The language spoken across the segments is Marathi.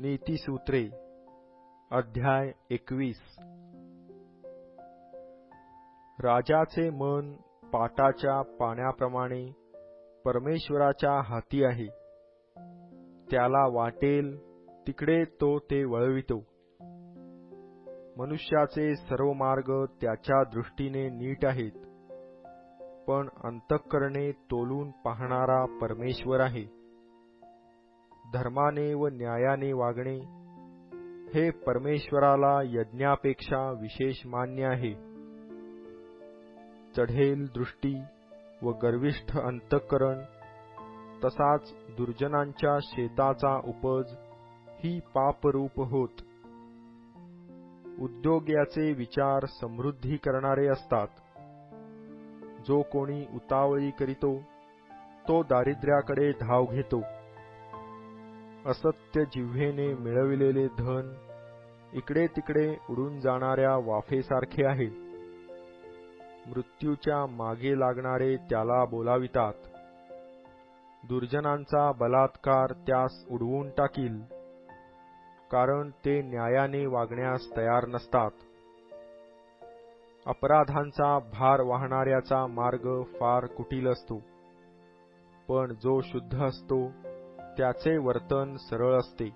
नीतिसूत्रे अध्याय 21 राजाचे मन पाटाच्या पाण्याप्रमाणे परमेश्वराच्या हाती आहे. त्याला वाटेल तिकडे तो ते वळवितो. मनुष्याचे सर्व मार्ग त्याच्या दृष्टीने नीट आहेत, पण अंतःकरणे तोलून पाहणारा परमेश्वर आहे. धर्माने व न्यायाने वागणे हे परमेश्वराला यज्ञापेक्षा विशेष मान्य आहे. चढेल दृष्टी व गर्विष्ठ अंतःकरण तसाच दुर्जनांच्या शेताचा उपज ही पापरूप होत. उद्योग याचे विचार समृद्धी करणारे असतात. जो कोणी उतावळी करीतो तो दारिद्र्याकडे धाव घेतो. असत्य जिव्हेने मिळविलेले धन इकडे तिकडे उडून जाणाऱ्या वाफेसारखे आहे. मृत्यूच्या मागे लागणारे त्याला बोलावितात. दुर्जनांचा बलात्कार त्यास उडवून टाकील, कारण ते न्यायाने वागण्यास तयार नसतात. अपराधांचा भार वाहणाऱ्याचा मार्ग फार कुटील असतो, पण जो शुद्ध असतो त्याचे वर्तन सरळ असते.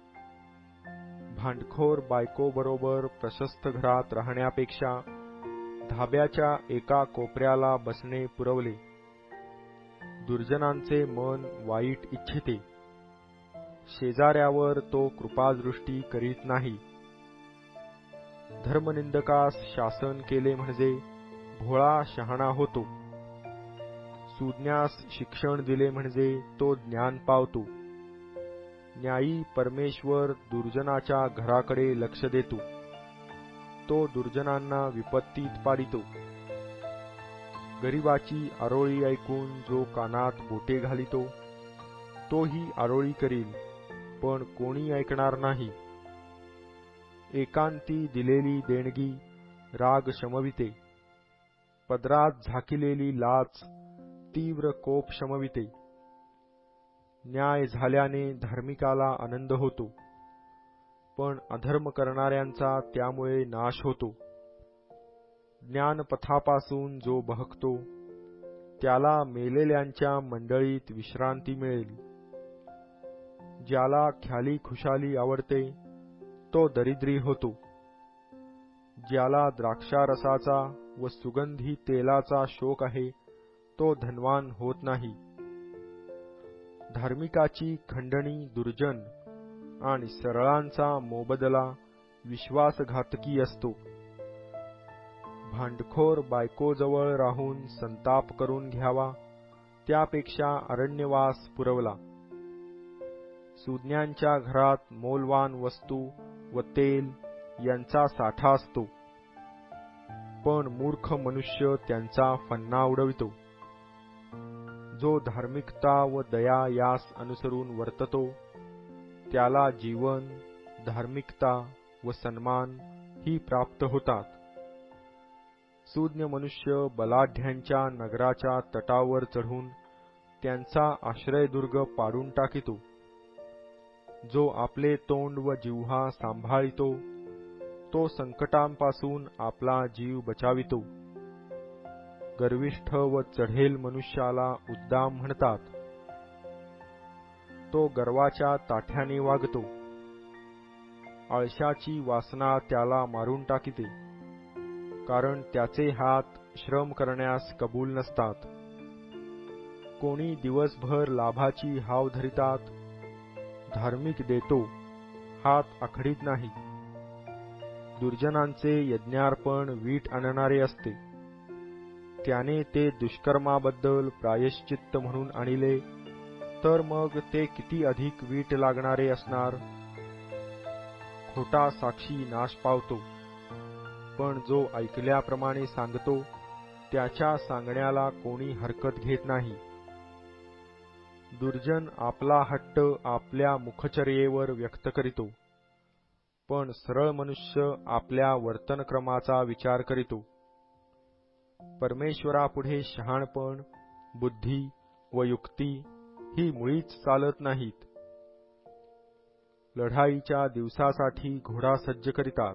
भांडखोर बायकोबरोबर प्रशस्त घरात राहण्यापेक्षा धाब्याच्या एका कोपऱ्याला बसणे पुरवले. दुर्जनांचे मन वाईट इच्छिते, शेजाऱ्यावर तो कृपादृष्टी करीत नाही. धर्मनिंदकास शासन केले म्हणजे भोळा शहाणा होतो. सुज्ञास शिक्षण दिले म्हणजे तो ज्ञान पावतो. न्यायी परमेश्वर दुर्जनाच्या घराकडे लक्ष देतो. तो दुर्जनांना विपत्तीत पाडितो. गरिबाची आरोळी ऐकून जो कानात बोटे घालितो तोही आरोळी करील, पण कोणी ऐकणार नाही. एकांती दिलेली देणगी राग शमविते. पदरात झाकिलेली लाच तीव्र कोप शमविते. न्याय झाल्याने धार्मिकाला आनंद होतो, पण अधर्म करणाऱ्यांचा त्यामुळे नाश होतो. ज्ञानपथापासून जो बहकतो त्याला मेलेल्यांच्या मंडळीत विश्रांती मिळेल. ज्याला ख्याली खुशाली आवडते तो दरिद्री होतो. ज्याला द्राक्षारसाचा व सुगंधी तेलाचा शोक आहे तो धनवान होत नाही. धार्मिकाची खंडणी दुर्जन आणि सरळांचा मोबदला विश्वासघातकी असतो. भांडखोर बायकोजवळ राहून संताप करून घ्यावा त्यापेक्षा अरण्यवास पुरवला. सुज्ञांच्या घरात मौल्यवान वस्तू व तेल यांचा साठा असतो, पण मूर्ख मनुष्य त्यांचा फन्ना उडवितो. जो धार्मिकता व दया यास अनुसरून वर्ततो त्याला जीवन, धार्मिकता व सन्मान ही प्राप्त होतात. सुज्ञ मनुष्य बलाढ्यांच्या नगराच्या तटावर चढून त्यांचा आश्रयदुर्ग पाडून टाकितो. जो आपले तोंड व जिव्हा सांभाळितो तो संकटांपासून आपला जीव बचावितो. गर्विष्ठ व चढेल मनुष्याला उद्दाम म्हणतात. तो गर्वाच्या ताठ्याने वागतो. आळशाची वासना त्याला मारून टाकीते, कारण त्याचे हात श्रम करण्यास कबूल नसतात. कोणी दिवसभर लाभाची हाव धरितात, धार्मिक देतो, हात आखडीत नाही. दुर्जनांचे यज्ञार्पण वीट आणणारे असते. त्याने ते दुष्कर्माबद्दल प्रायश्चित्त म्हणून आणले तर मग ते किती अधिक वीट लागणारे असणार. खोटा साक्षी नाश पावतो, पण जो ऐकल्याप्रमाणे सांगतो त्याच्या सांगण्याला कोणी हरकत घेत नाही. दुर्जन आपला हट्ट आपल्या मुखचर्येवर व्यक्त करीतो, पण सरळ मनुष्य आपल्या वर्तनक्रमाचा विचार करीतो. परमेश्वरापुढे शहाणपण, बुद्धी व युक्ती ही मुळीच चालत नाहीत. लढाईच्या दिवसासाठी घोडा सज्ज करीतात,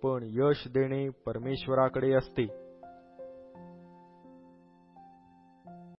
पण यश देणे परमेश्वराकडे असते.